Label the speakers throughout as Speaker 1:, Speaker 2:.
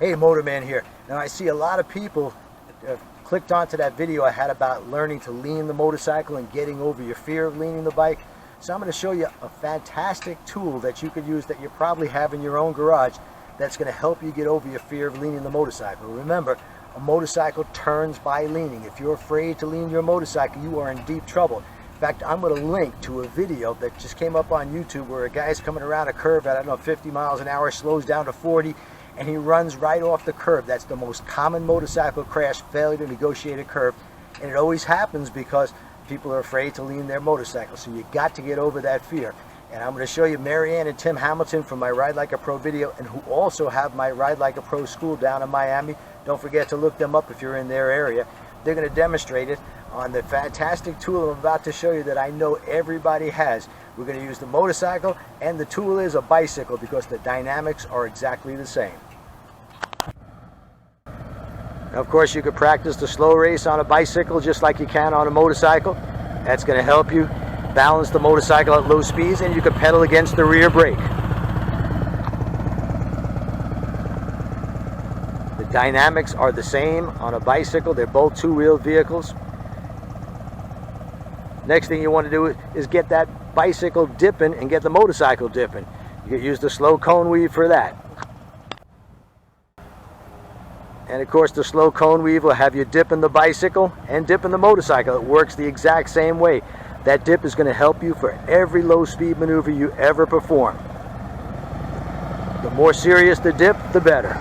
Speaker 1: Hey, Motorman here. Now I see a lot of people clicked onto that video I had about learning to lean the motorcycle and getting over your fear of leaning the bike. So I'm going to show you a fantastic tool that you could use that you probably have in your own garage that's going to help you get over your fear of leaning the motorcycle. Remember, a motorcycle turns by leaning. If you're afraid to lean your motorcycle, you are in deep trouble. In fact, I'm going to link to a video that just came up on YouTube where a guy's coming around a curve at, I don't know, 50 miles an hour, slows down to 40, and he runs right off the curb. That's the most common motorcycle crash, failure to negotiate a curve. And it always happens because people are afraid to lean their motorcycle. So you got to get over that fear. And I'm going to show you Mary Ann and Tim Hamilton from my Ride Like a Pro video, and who also have my Ride Like a Pro school down in Miami. Don't forget to look them up if you're in their area. They're going to demonstrate it on the fantastic tool I'm about to show you that I know everybody has. We're going to use the motorcycle, and the tool is a bicycle because the dynamics are exactly the same. Now, of course, you could practice the slow race on a bicycle just like you can on a motorcycle. That's going to help you balance the motorcycle at low speeds, and you can pedal against the rear brake. The dynamics are the same on a bicycle. They're both two-wheel vehicles. Next thing you want to do is get that bicycle dipping and get the motorcycle dipping. You can use the slow cone weave for that. And of course, the slow cone weave will have you dipping the bicycle and dipping the motorcycle. It works the exact same way. That dip is going to help you for every low speed maneuver you ever perform. The more serious the dip, the better.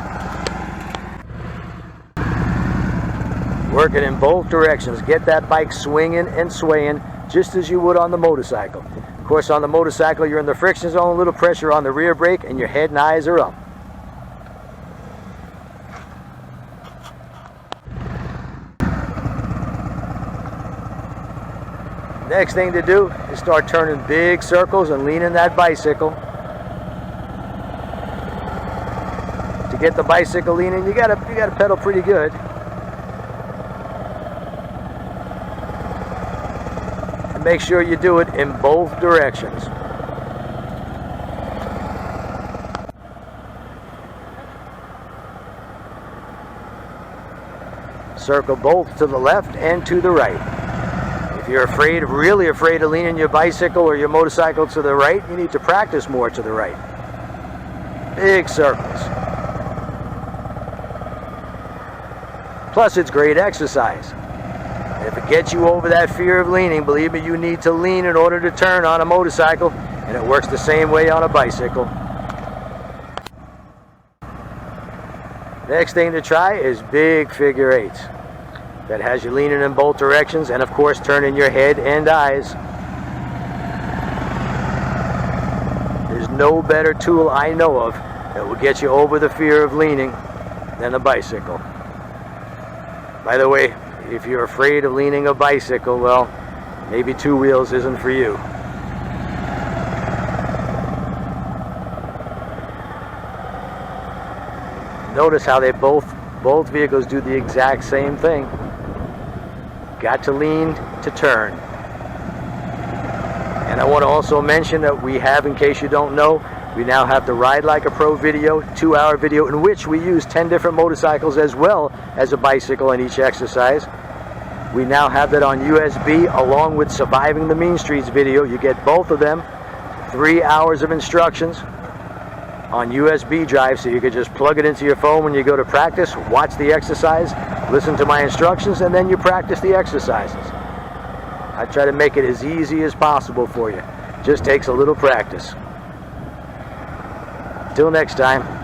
Speaker 1: Work it in both directions. Get that bike swinging and swaying just as you would on the motorcycle. Of course, on the motorcycle, you're in the friction zone, a little pressure on the rear brake, and your head and eyes are up. Next thing to do is start turning big circles and leaning that bicycle. To get the bicycle leaning, you gotta pedal pretty good. And make sure you do it in both directions. Circle both to the left and to the right. If you're afraid, really afraid of leaning your bicycle or your motorcycle to the right, you need to practice more to the right. Big circles. Plus, it's great exercise. If it gets you over that fear of leaning, believe me, you need to lean in order to turn on a motorcycle, and it works the same way on a bicycle. Next thing to try is big figure eights. That has you leaning in both directions, and of course turning your head and eyes. There's no better tool I know of that will get you over the fear of leaning than a bicycle. By the way, if you're afraid of leaning a bicycle, well, maybe two wheels isn't for you. Notice how they both vehicles do the exact same thing. Got to lean to turn. And I want to also mention that we have, in case you don't know, we now have the Ride Like a Pro video, 2-hour video, in which we use 10 different motorcycles as well as a bicycle in each exercise. We now have that on USB along with Surviving the Mean Streets video. You get both of them, 3 hours of instructions on USB drive, so you could just plug it into your phone when you go to practice, watch the exercise, listen to my instructions, and then you practice the exercises. I try to make it as easy as possible for you. Just takes a little practice. Till next time.